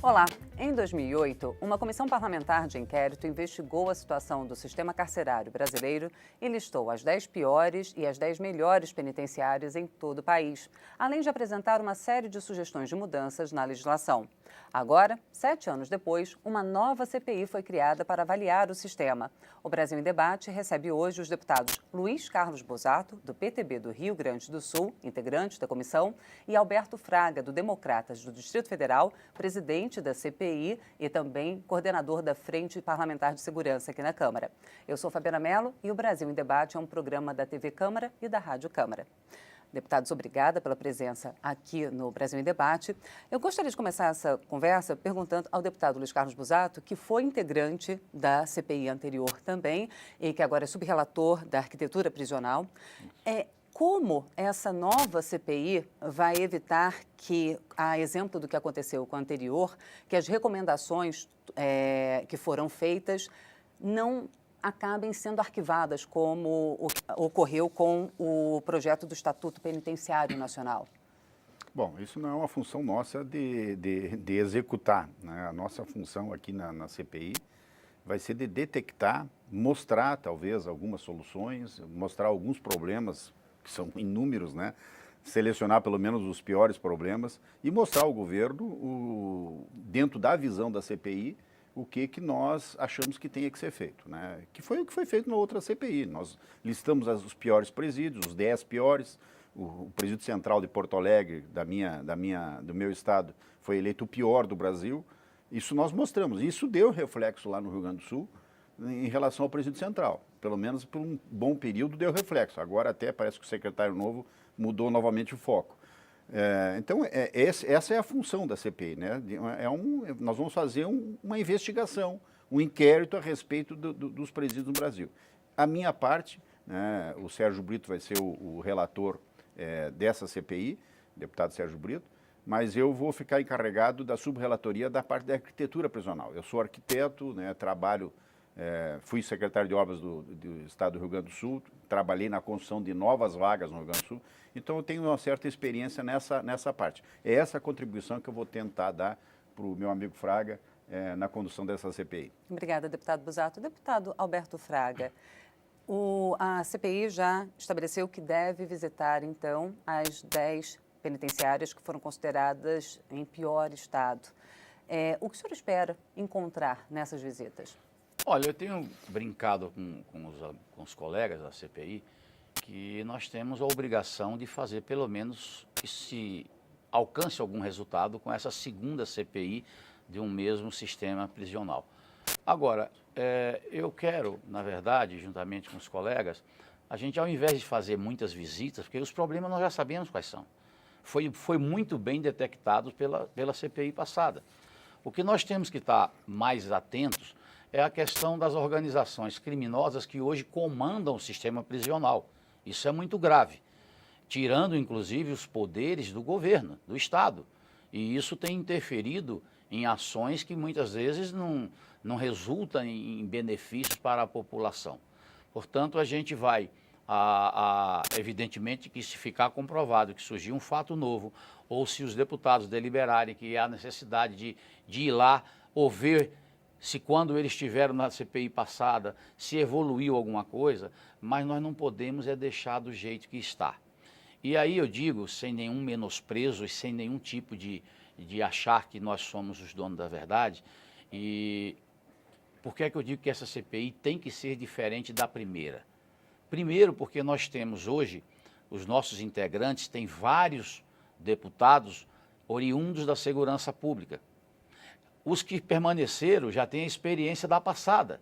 Olá! Em 2008, uma comissão parlamentar de inquérito investigou a situação do sistema carcerário brasileiro e listou as 10 piores e as 10 melhores penitenciárias em todo o país, além de apresentar uma série de sugestões de mudanças na legislação. Agora, 7 anos depois, uma nova CPI foi criada para avaliar o sistema. O Brasil em Debate recebe hoje os deputados Luiz Carlos Bosato, do PTB do Rio Grande do Sul, integrante da comissão, e Alberto Fraga, do Democratas do Distrito Federal, presidente da CPI e também coordenador da Frente Parlamentar de Segurança aqui na Câmara. Eu sou Fabiana Mello e o Brasil em Debate é um programa da TV Câmara e da Rádio Câmara. Deputados, obrigada pela presença aqui no Brasil em Debate. Eu gostaria de começar essa conversa perguntando ao deputado Luiz Carlos Bosato, que foi integrante da CPI anterior também e que agora é subrelator da arquitetura prisional. Como essa nova CPI vai evitar que, a exemplo do que aconteceu com a anterior, que as recomendações que foram feitas não acabem sendo arquivadas, como ocorreu com o projeto do Estatuto Penitenciário Nacional? Bom, isso não é uma função nossa de executar, né? A nossa função aqui na CPI vai ser de detectar, mostrar talvez algumas soluções, mostrar alguns problemas, que são inúmeros, né? Selecionar pelo menos os piores problemas e mostrar ao governo, dentro da visão da CPI, o que nós achamos que tenha que ser feito, né? Que foi o que foi feito na outra CPI. Nós listamos os piores presídios, os 10 piores. O presídio central de Porto Alegre, do meu estado, foi eleito o pior do Brasil. Isso nós mostramos. Isso deu reflexo lá no Rio Grande do Sul em relação ao presídio central. Pelo menos por um bom período deu reflexo. Agora até parece que o secretário novo mudou novamente o foco. Então, essa é a função da CPI, né? Nós vamos fazer uma investigação, um inquérito a respeito dos presídios no Brasil. A minha parte, né, o Sérgio Brito vai ser o relator dessa CPI, deputado Sérgio Brito, mas eu vou ficar encarregado da subrelatoria da parte da arquitetura prisional. Eu sou arquiteto, né, trabalho, fui secretário de obras do Estado do Rio Grande do Sul, trabalhei na construção de novas vagas no Rio Grande do Sul, então eu tenho uma certa experiência nessa parte. É essa a contribuição que eu vou tentar dar para o meu amigo Fraga na condução dessa CPI. Obrigada, deputado Bosato. Deputado Alberto Fraga, a CPI já estabeleceu que deve visitar, então, as 10 penitenciárias que foram consideradas em pior estado. O que o senhor espera encontrar nessas visitas? Olha, eu tenho brincado com os colegas da CPI que nós temos a obrigação de fazer pelo menos que se alcance algum resultado com essa segunda CPI de um mesmo sistema prisional. Agora, eu quero, na verdade, juntamente com os colegas, a gente ao invés de fazer muitas visitas, porque os problemas nós já sabemos quais são, foi muito bem detectado pela CPI passada. O que nós temos que estar mais atentos é a questão das organizações criminosas que hoje comandam o sistema prisional. Isso é muito grave, tirando inclusive os poderes do governo, do Estado. E isso tem interferido em ações que muitas vezes não resultam em benefícios para a população. Portanto, a gente vai, evidentemente, que se ficar comprovado que surgiu um fato novo, ou se os deputados deliberarem que há necessidade de ir lá ou ver se quando eles estiveram na CPI passada, se evoluiu alguma coisa, mas nós não podemos deixar do jeito que está. E aí eu digo, sem nenhum menosprezo e sem nenhum tipo de achar que nós somos os donos da verdade, e por que é que eu digo que essa CPI tem que ser diferente da primeira? Primeiro, porque nós temos hoje, os nossos integrantes têm vários deputados oriundos da segurança pública. Os que permaneceram já têm a experiência da passada.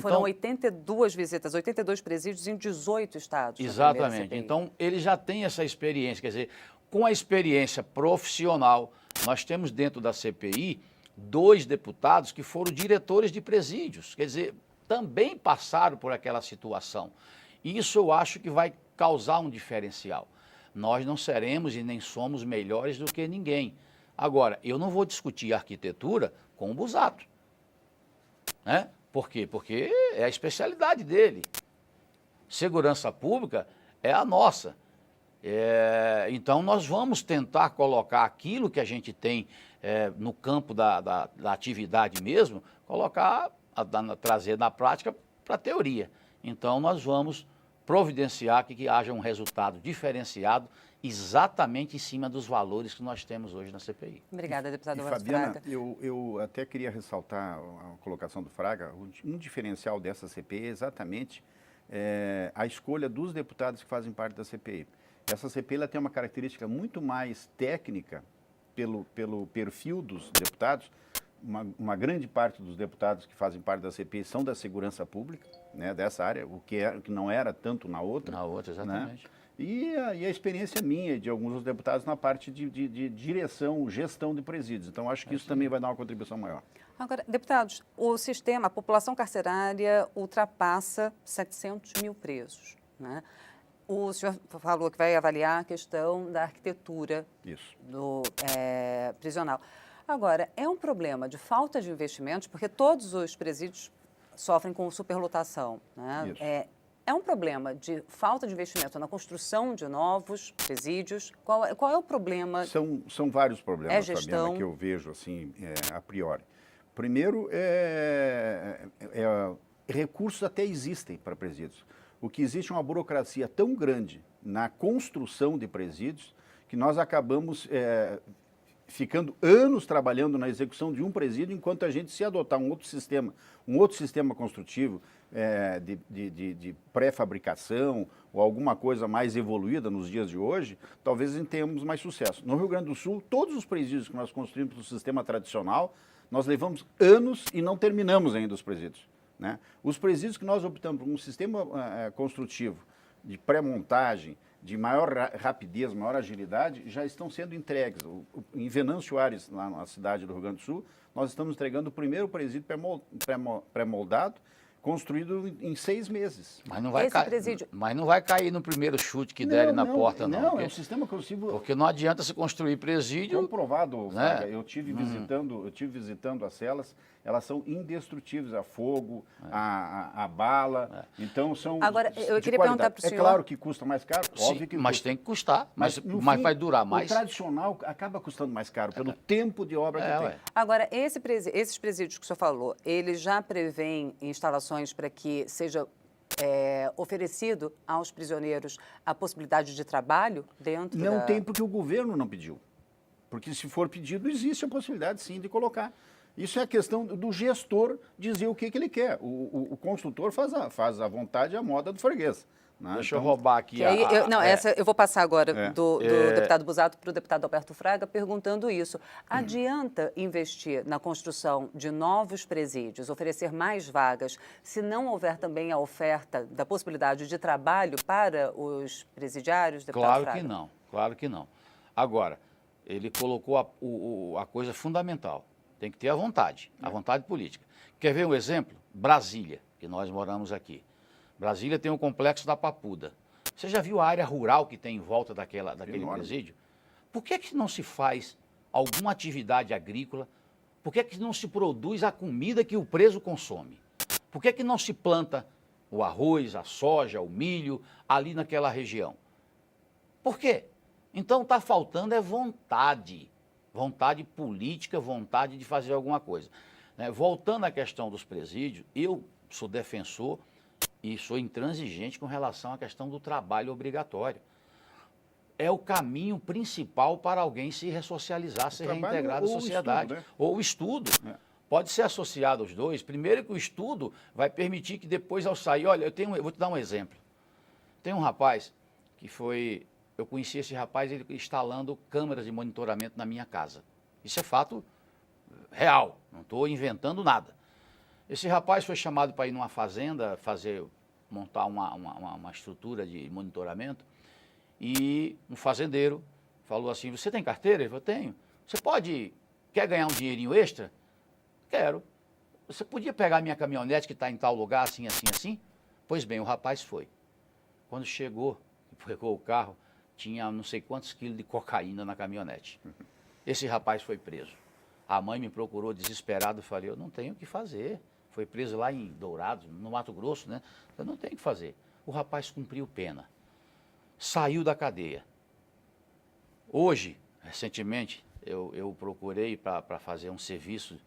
Foram 82 visitas, 82 presídios em 18 estados. Exatamente. Então, eles já têm essa experiência. Quer dizer, com a experiência profissional, nós temos dentro da CPI 2 deputados que foram diretores de presídios. Quer dizer, também passaram por aquela situação. Isso eu acho que vai causar um diferencial. Nós não seremos e nem somos melhores do que ninguém. Agora, eu não vou discutir arquitetura com o Bosato, né? Por quê? Porque é a especialidade dele. Segurança pública é a nossa. Então, nós vamos tentar colocar aquilo que a gente tem no campo da atividade mesmo, trazer na prática para a teoria. Então, nós vamos providenciar que haja um resultado diferenciado exatamente em cima dos valores que nós temos hoje na CPI. Obrigada, deputado E, Roberto Fabiana, Fraga. eu até queria ressaltar a colocação do Fraga. Um diferencial dessa CPI é exatamente a escolha dos deputados que fazem parte da CPI. Essa CPI ela tem uma característica muito mais técnica pelo perfil dos deputados. Uma grande parte dos deputados que fazem parte da CPI são da segurança pública, né, dessa área, o que não era tanto na outra. Na outra, exatamente. Né? E a experiência minha, de alguns dos deputados, na parte de direção, gestão de presídios. Então, acho que isso também vai dar uma contribuição maior. Agora, deputados, a população carcerária ultrapassa 700 mil presos, né? O senhor falou que vai avaliar a questão da arquitetura prisional. Agora, é um problema de falta de investimentos, porque todos os presídios sofrem com superlotação, né? Isso. É um problema de falta de investimento na construção de novos presídios? Qual é o problema? São vários problemas, gestão? Fabiana, que eu vejo assim, a priori. Primeiro, recursos até existem para presídios. O que existe é uma burocracia tão grande na construção de presídios que nós acabamos ficando anos trabalhando na execução de um presídio, enquanto a gente, se adotar um outro sistema construtivo de pré-fabricação ou alguma coisa mais evoluída nos dias de hoje, talvez tenhamos mais sucesso. No Rio Grande do Sul, todos os presídios que nós construímos no sistema tradicional, nós levamos anos e não terminamos ainda os presídios. Né? Os presídios que nós optamos por um sistema construtivo de pré-montagem, de maior rapidez, maior agilidade, já estão sendo entregues. Em Venâncio Aires, lá na cidade do Rio Grande do Sul, nós estamos entregando o primeiro presídio pré-moldado, construído em 6 meses. Mas não vai cair no primeiro chute que derem na porta, não. Não, é um sistema construtivo... Porque não adianta se construir presídio... Comprovado, né? Fraga, eu tive visitando as celas, elas são indestrutíveis a fogo, a bala, então são... Agora, eu queria perguntar para o senhor... É claro que custa mais caro, óbvio que mas custa. tem que custar, mas fim, vai durar mais. O tradicional acaba custando mais caro, pelo tempo de obra que tem. Agora, esses presídios que o senhor falou, eles já prevêem instalações para que seja oferecido aos prisioneiros a possibilidade de trabalho dentro Não tem, porque o governo não pediu. Porque se for pedido, existe a possibilidade, sim, de colocar. Isso é a questão do gestor dizer o que ele quer. O construtor faz a vontade e a moda do freguês. Né? Deixa eu roubar aqui. Eu vou passar agora do deputado Busato para o deputado Alberto Fraga perguntando isso. Adianta investir na construção de novos presídios, oferecer mais vagas, se não houver também a oferta da possibilidade de trabalho para os presidiários, deputado Fraga? Claro que não. Agora, ele colocou a coisa fundamental. Tem que ter a vontade política. Quer ver um exemplo? Brasília, que nós moramos aqui. Brasília tem um complexo da Papuda. Você já viu a área rural que tem em volta daquele presídio? Por que não se faz alguma atividade agrícola? Por que não se produz a comida que o preso consome? Por que não se planta o arroz, a soja, o milho ali naquela região? Por quê? Então está faltando vontade. Vontade política, vontade de fazer alguma coisa. Voltando à questão dos presídios, eu sou defensor e sou intransigente com relação à questão do trabalho obrigatório. É o caminho principal para alguém se ressocializar, se reintegrar na sociedade. Ou o estudo. Pode ser associado aos dois. Primeiro que o estudo vai permitir que depois, ao sair... Olha, eu vou te dar um exemplo. Tem um rapaz que foi... Eu conheci esse rapaz, ele instalando câmeras de monitoramento na minha casa. Isso é fato real, não estou inventando nada. Esse rapaz foi chamado para ir numa fazenda, montar uma estrutura de monitoramento, e um fazendeiro falou assim, você tem carteira? Ele falou, tenho. Quer ganhar um dinheirinho extra? Quero. Você podia pegar minha caminhonete que está em tal lugar, assim, assim, assim? Pois bem, o rapaz foi. Quando chegou, pegou o carro, tinha não sei quantos quilos de cocaína na caminhonete. Esse rapaz foi preso. A mãe me procurou desesperado, eu falei, eu não tenho o que fazer. Foi preso lá em Dourados, no Mato Grosso, né? Eu não tenho o que fazer. O rapaz cumpriu pena, saiu da cadeia. Hoje, recentemente, eu procurei para fazer um serviço,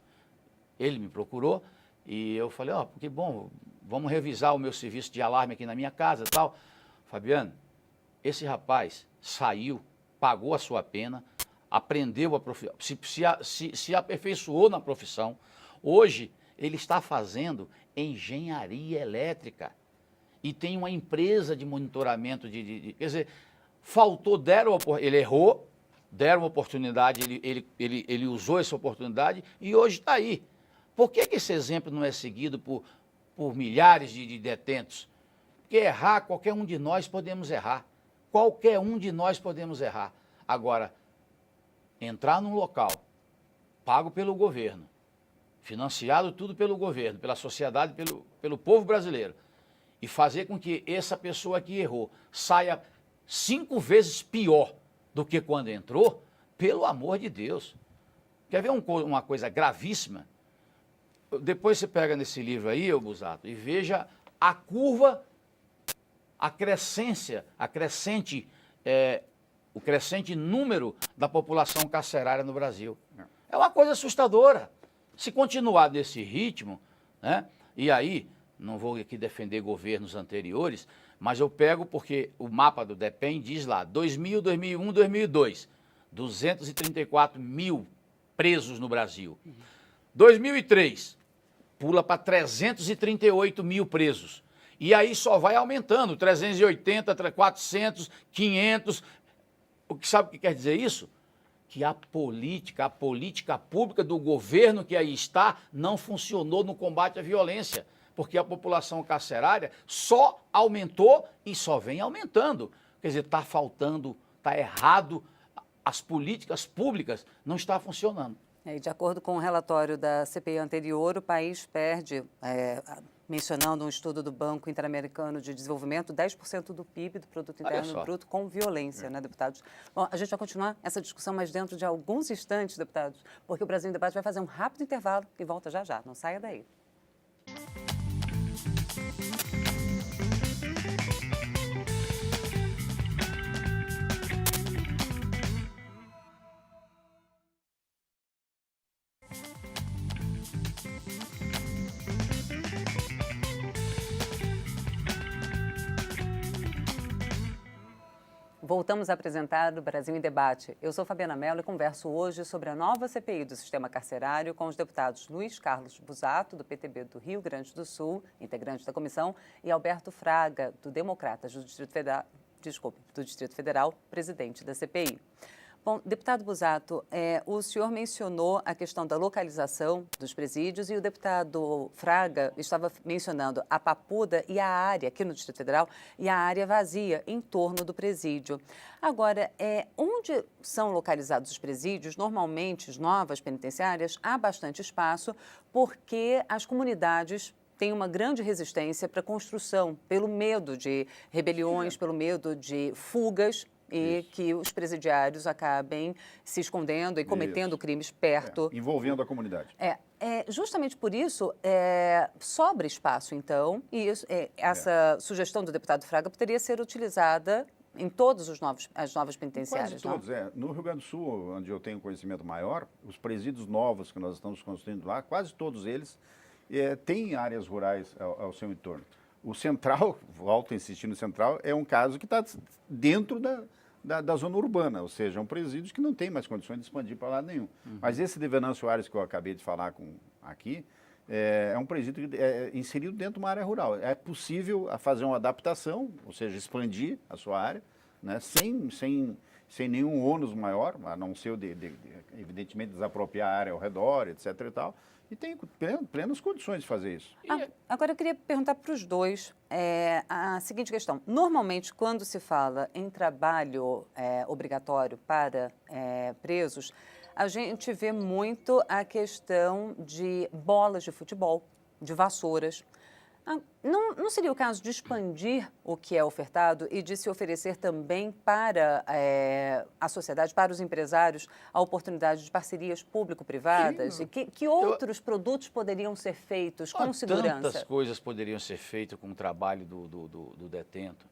ele me procurou e eu falei, que bom, vamos revisar o meu serviço de alarme aqui na minha casa e tal. Fabiano, esse rapaz saiu, pagou a sua pena, aprendeu a profissão, se aperfeiçoou na profissão. Hoje, ele está fazendo engenharia elétrica e tem uma empresa de monitoramento quer dizer, ele errou, deram uma oportunidade, ele usou essa oportunidade e hoje está aí. Por que esse exemplo não é seguido por milhares de detentos? Porque errar, qualquer um de nós podemos errar. Qualquer um de nós podemos errar. Agora, entrar num local pago pelo governo, financiado tudo pelo governo, pela sociedade, pelo povo brasileiro, e fazer com que essa pessoa que errou saia 5 vezes pior do que quando entrou, pelo amor de Deus. Quer ver uma coisa gravíssima? Depois você pega nesse livro aí, Busato, e veja a curva, o crescente número da população carcerária no Brasil. É uma coisa assustadora. Se continuar desse ritmo, né, e aí, não vou aqui defender governos anteriores, mas eu pego porque o mapa do DEPEN diz lá, 2000, 2001, 2002, 234 mil presos no Brasil. 2003, pula para 338 mil presos. E aí só vai aumentando, 380, 400, 500. Sabe o que quer dizer isso? Que a política pública do governo que aí está não funcionou no combate à violência, porque a população carcerária só aumentou e só vem aumentando. Quer dizer, está faltando, está errado, as políticas públicas não estão funcionando. E de acordo com o relatório da CPI anterior, o país perde, mencionando um estudo do Banco Interamericano de Desenvolvimento, 10% do PIB, do Produto Interno Bruto, com violência, né, deputados? Bom, a gente vai continuar essa discussão, mas dentro de alguns instantes, deputados, porque o Brasil em Debate vai fazer um rápido intervalo e volta já já. Não saia daí. Voltamos a apresentar o Brasil em Debate. Eu sou Fabiana Mello e converso hoje sobre a nova CPI do sistema carcerário com os deputados Luiz Carlos Busato, do PTB do Rio Grande do Sul, integrante da comissão, e Alberto Fraga, do Democratas do Distrito Federal, presidente da CPI. Bom, deputado Busato, o senhor mencionou a questão da localização dos presídios e o deputado Fraga estava mencionando a Papuda e a área, aqui no Distrito Federal, e a área vazia em torno do presídio. Agora, onde são localizados os presídios, normalmente as novas penitenciárias, há bastante espaço porque as comunidades têm uma grande resistência para a construção, pelo medo de rebeliões, pelo medo de fugas, e que os presidiários acabem se escondendo e cometendo crimes perto. Envolvendo a comunidade. Justamente por isso, sobra espaço, então, e essa sugestão do deputado Fraga poderia ser utilizada em todas as novas penitenciárias. Quase todos, No Rio Grande do Sul, onde eu tenho conhecimento maior, os presídios novos que nós estamos construindo lá, quase todos eles têm áreas rurais ao seu entorno. O Central, volto a insistir no Central, é um caso que está dentro da zona urbana, ou seja, é um presídio que não tem mais condições de expandir para lado nenhum. Mas esse de Venâncio Aires que eu acabei de falar aqui, é um presídio inserido dentro de uma área rural. É possível fazer uma adaptação, ou seja, expandir a sua área, né, sem nenhum ônus maior, a não ser evidentemente desapropriar a área ao redor, etc. e tal. E tem plenas condições de fazer isso. Agora, eu queria perguntar para os dois a seguinte questão. Normalmente, quando se fala em trabalho obrigatório para presos, a gente vê muito a questão de bolas de futebol, de vassouras. Não seria o caso de expandir o que é ofertado e de se oferecer também para a sociedade, para os empresários, a oportunidade de parcerias público-privadas? E que outros produtos poderiam ser feitos com segurança? Tantas coisas poderiam ser feitas com o trabalho do detento.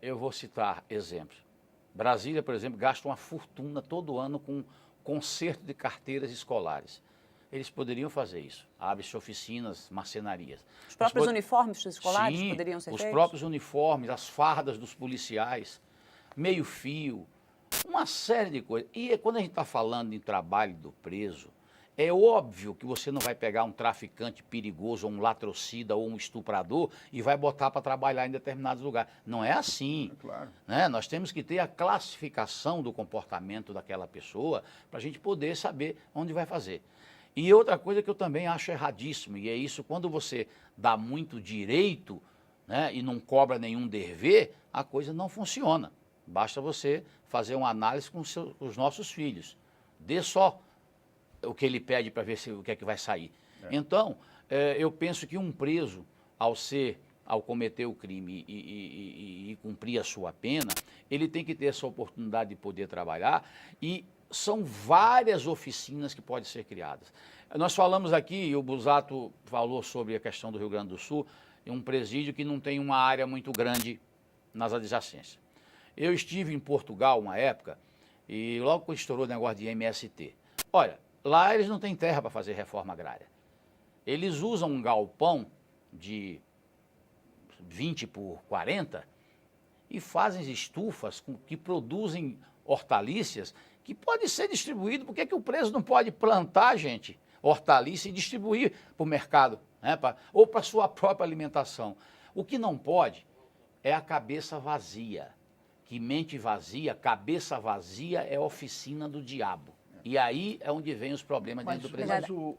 Eu vou citar exemplos. Brasília, por exemplo, gasta uma fortuna todo ano com conserto de carteiras escolares. Eles poderiam fazer isso. Abre-se oficinas, marcenarias. Os próprios uniformes escolares Sim, poderiam ser feitos? Os próprios uniformes, as fardas dos policiais, meio-fio, uma série de coisas. E quando a gente está falando em trabalho do preso, é óbvio que você não vai pegar um traficante perigoso, ou um latrocida, ou um estuprador e vai botar para trabalhar em determinados lugares. Não é assim. É claro. Né? Nós temos que ter a classificação do comportamento daquela pessoa para a gente poder saber onde vai fazer. E outra coisa que eu também acho erradíssimo, e é isso, quando você dá muito direito, né, e não cobra nenhum dever, a coisa não funciona. Basta você fazer uma análise com os nossos filhos. Dê só o que ele pede para ver o que é que vai sair. Então, eu penso que um preso, ao cometer o crime e cumprir a sua pena, ele tem que ter essa oportunidade de poder trabalhar e são várias oficinas que podem ser criadas. Nós falamos aqui, e o Busato falou sobre a questão do Rio Grande do Sul, um presídio que não tem uma área muito grande nas adjacências. Eu estive em Portugal uma época, e logo que estourou o negócio de MST. Olha, lá eles não têm terra para fazer reforma agrária. Eles usam um galpão de 20 por 40 e fazem estufas que produzem hortaliças que pode ser distribuído. Por que o preso não pode plantar, gente, hortaliça e distribuir para o mercado, né, ou para a sua própria alimentação? O que não pode é a cabeça vazia. Que mente vazia, cabeça vazia é oficina do diabo. E aí é onde vem os problemas dentro do presídio.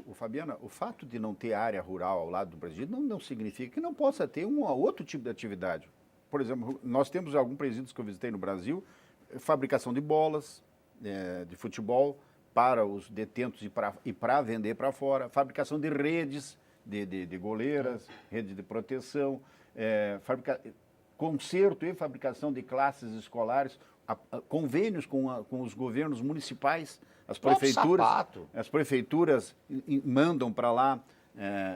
Mas, Fabiana, o fato de não ter área rural ao lado do presídio não significa que não possa ter um outro tipo de atividade. Por exemplo, nós temos alguns presídios que eu visitei no Brasil, fabricação de bolas, de futebol para os detentos e para vender para fora, fabricação de redes de goleiras, rede de proteção, conserto e fabricação de classes escolares, convênios com os governos municipais, as prefeituras mandam para lá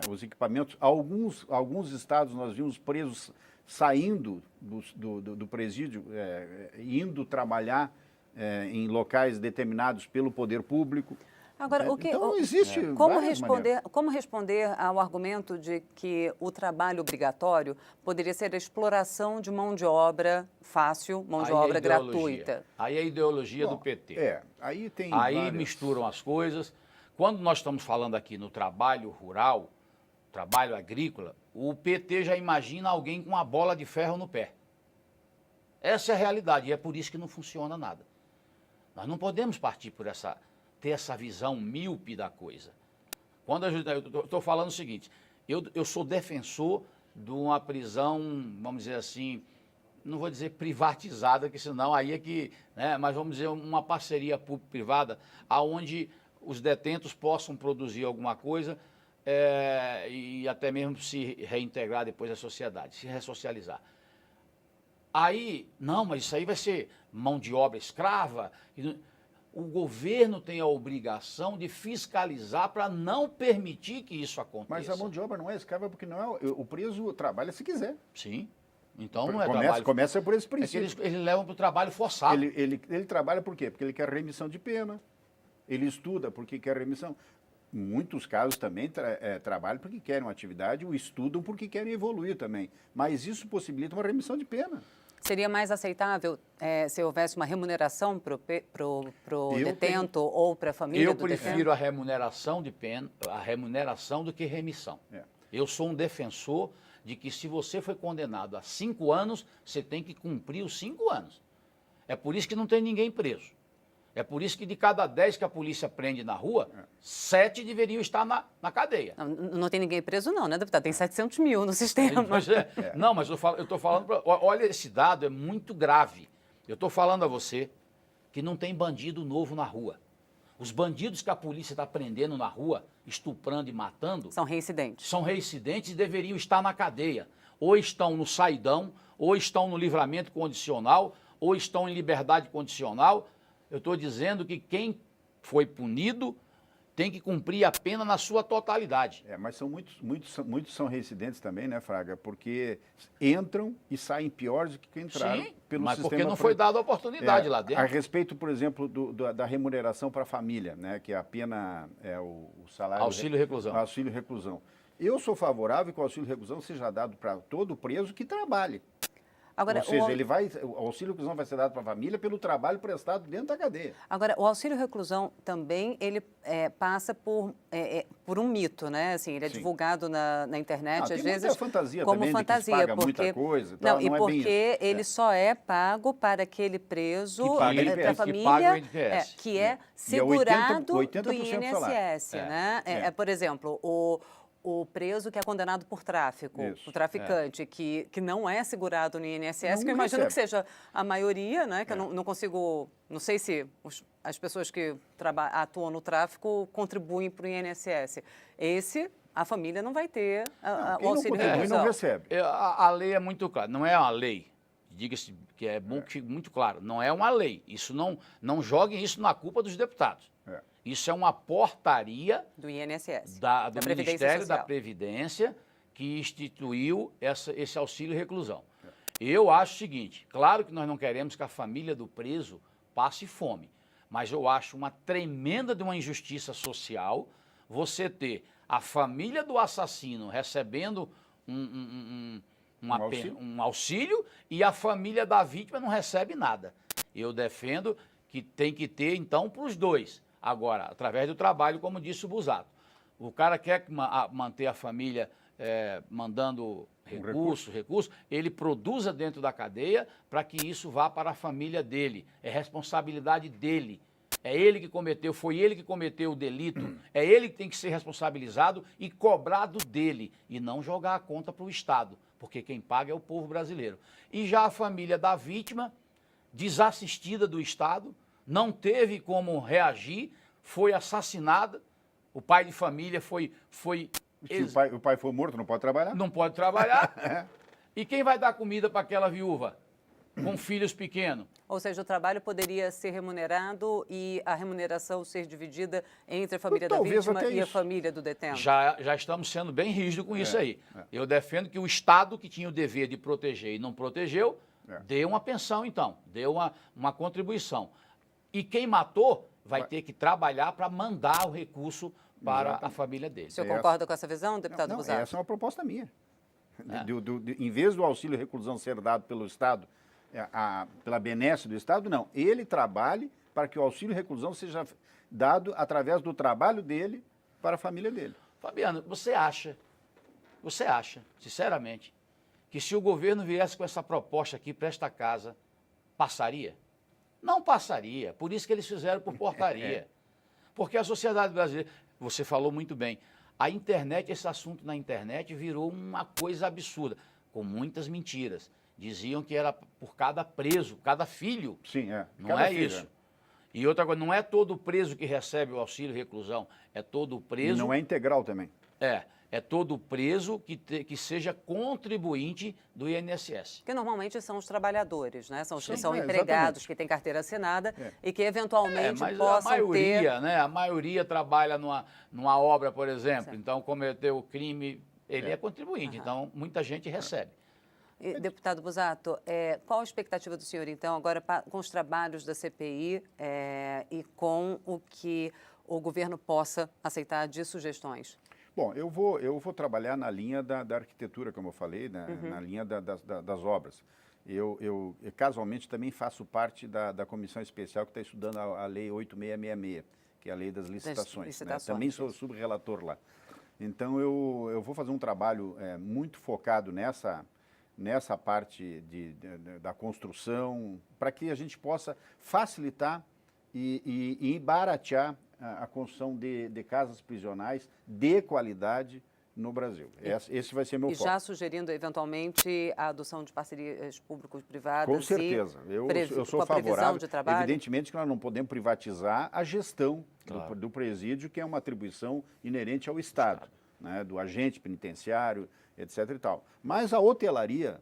os equipamentos. Alguns estados nós vimos presos saindo do presídio, indo trabalhar em locais determinados pelo poder público. Agora, então, existe como responder ao argumento de que o trabalho obrigatório poderia ser a exploração de mão de obra fácil, mão de obra gratuita? Aí é a ideologia do PT. Aí misturam as coisas. Quando nós estamos falando aqui no trabalho rural, trabalho agrícola, o PT já imagina alguém com uma bola de ferro no pé. Essa é a realidade e é por isso que não funciona nada. Nós não podemos partir ter essa visão míope da coisa. Quando eu estou falando o seguinte, eu sou defensor de uma prisão, vamos dizer assim, não vou dizer privatizada, que senão aí é que, né, mas vamos dizer uma parceria público-privada, onde os detentos possam produzir alguma coisa e até mesmo se reintegrar depois à sociedade, se ressocializar. Aí, não, mas isso aí vai ser mão de obra escrava. O governo tem a obrigação de fiscalizar para não permitir que isso aconteça. Mas a mão de obra não é escrava porque não é, o preso trabalha se quiser. Sim. Então não é trabalho. Começa por esse princípio. É que eles levam para o trabalho forçado. Ele trabalha por quê? Porque ele quer remissão de pena. Ele estuda porque quer remissão. Em muitos casos também trabalham porque querem uma atividade ou estudam porque querem evoluir também. Mas isso possibilita uma remissão de pena. Seria mais aceitável se houvesse uma remuneração para o detento ou para a família do detento? Eu prefiro a remuneração de pena, a remuneração do que remissão. Eu sou um defensor de que se você foi condenado a 5 anos, você tem que cumprir os 5 anos. É por isso que não tem ninguém preso. É por isso que de cada 10 que a polícia prende na rua, 7 deveriam estar na cadeia. Não tem ninguém preso não, né, deputado? Tem 700 mil no sistema. Não, mas eu estou falando... Olha, esse dado é muito grave. Eu estou falando a você que não tem bandido novo na rua. Os bandidos que a polícia está prendendo na rua, estuprando e matando, São reincidentes. são reincidentes e deveriam estar na cadeia. Ou estão no saidão, ou estão no livramento condicional, ou estão em liberdade condicional. Eu estou dizendo que quem foi punido tem que cumprir a pena na sua totalidade. Mas são muitos são reincidentes também, né, Fraga? Porque entram e saem piores do que entraram pelo mas sistema. porque não foi dada a oportunidade lá dentro. A respeito, por exemplo, da remuneração para a família, né, que a pena é o salário... Auxílio-reclusão. Auxílio-reclusão. Eu sou favorável que o auxílio-reclusão seja dado para todo preso que trabalhe. Agora, ou seja, o auxílio-reclusão vai ser dado para a família pelo trabalho prestado dentro da cadeia. Agora, o auxílio-reclusão também, ele passa por um mito, né? Assim, ele é divulgado na internet, às vezes, muita fantasia como também, fantasia. De que se paga muita coisa. Tal, e não porque é bem ele só é pago para aquele preso, para a família, que é segurado 80% do INSS, né? Por exemplo, o preso que é condenado por tráfico, o traficante, que não é segurado no INSS, que eu imagino que seja a maioria, né? Que eu não consigo, não sei se as pessoas que atuam no tráfico contribuem para o INSS. A família não vai ter o auxílio-reclusão. Não recebe. A lei é muito clara, não é uma lei. Diga-se que é bom que fique muito claro, não é uma lei. Isso não joguem isso na culpa dos deputados. Isso é uma portaria do INSS, do Ministério da Previdência, que instituiu esse auxílio-reclusão. Eu acho o seguinte, claro que nós não queremos que a família do preso passe fome, mas eu acho uma tremenda de uma injustiça social você ter a família do assassino recebendo um auxílio e a família da vítima não recebe nada. Eu defendo que tem que ter, então, para os dois. Agora, através do trabalho, como disse o Busato. O cara quer manter a família mandando recurso, ele produza dentro da cadeia para que isso vá para a família dele. É responsabilidade dele. É ele que cometeu, foi ele que cometeu o delito. É ele que tem que ser responsabilizado e cobrado dele. E não jogar a conta para o Estado, porque quem paga é o povo brasileiro. E já a família da vítima, desassistida do Estado, não teve como reagir, foi assassinada, o pai de família foi... Se o pai foi morto, não pode trabalhar? Não pode trabalhar. E quem vai dar comida para aquela viúva com filhos pequenos? Ou seja, o trabalho poderia ser remunerado e a remuneração ser dividida entre a família da vítima e a família do detento? Já estamos sendo bem rígidos com isso aí. Eu defendo que o Estado, que tinha o dever de proteger e não protegeu, dê uma pensão, então, dê uma contribuição. E quem matou vai ter que trabalhar para mandar o recurso para a família dele. O senhor concorda com essa visão, deputado Busato? Essa é uma proposta minha. Em vez do auxílio-reclusão ser dado pelo Estado, pela benesse do Estado, não. Ele trabalhe para que o auxílio-reclusão seja dado através do trabalho dele para a família dele. Fabiano, você acha, sinceramente, que se o governo viesse com essa proposta aqui para esta casa, passaria? Não passaria, por isso que eles fizeram por portaria. Porque a sociedade brasileira, você falou muito bem, a internet, esse assunto na internet virou uma coisa absurda, com muitas mentiras. Diziam que era por cada preso, cada filho. Sim, Não é isso. E outra coisa, não é todo preso que recebe o auxílio-reclusão, é todo preso... E não é integral também. É todo preso que seja contribuinte do INSS. Que normalmente são os trabalhadores, né? São os que são empregados, que têm carteira assinada e que eventualmente mas possam a maioria, ter... né? A maioria trabalha numa obra, por exemplo, então cometeu o crime, ele é contribuinte, então muita gente recebe. E, deputado Busato, qual a expectativa do senhor, então, agora com os trabalhos da CPI e com o que o governo possa aceitar de sugestões? Bom, eu vou trabalhar na linha da arquitetura, como eu falei, né? Na linha das obras. Eu casualmente também faço parte da comissão especial que está estudando a Lei 8666, que é a Lei das licitações. Né? Também sou subrelator lá. Então, eu vou fazer um trabalho muito focado nessa parte da construção, para que a gente possa facilitar e baratear a construção de casas prisionais de qualidade no Brasil. Esse vai ser meu foco. E já sugerindo, eventualmente, a adoção de parcerias público-privadas. Com certeza. Eu sou favorável. De trabalho. Evidentemente que nós não podemos privatizar a gestão Claro. do presídio, que é uma atribuição inerente ao Estado, né, do agente penitenciário, etc. e tal. Mas a hotelaria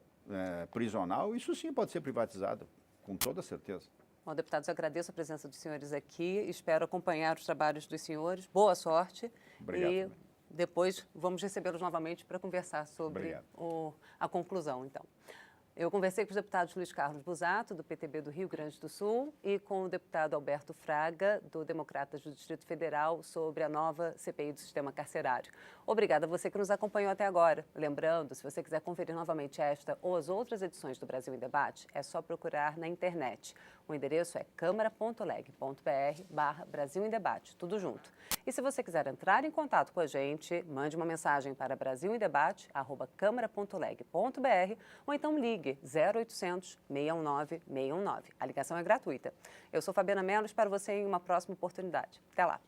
prisional, isso sim pode ser privatizada, com toda certeza. Bom, deputados, eu agradeço a presença dos senhores aqui, espero acompanhar os trabalhos dos senhores. Boa sorte. Obrigado. E depois vamos recebê-los novamente para conversar sobre a conclusão, então. Eu conversei com os deputados Luiz Carlos Busato, do PTB do Rio Grande do Sul, e com o deputado Alberto Fraga, do Democratas do Distrito Federal, sobre a nova CPI do sistema carcerário. Obrigada a você que nos acompanhou até agora. Lembrando, se você quiser conferir novamente esta ou as outras edições do Brasil em Debate, é só procurar na internet. O endereço é câmara.leg.br/Brasil em Debate, tudo junto. E se você quiser entrar em contato com a gente, mande uma mensagem para brasilindebate@câmara.leg.br ou então ligue 0800 619 619. A ligação é gratuita. Eu sou Fabiana Mello, espero você em uma próxima oportunidade. Até lá.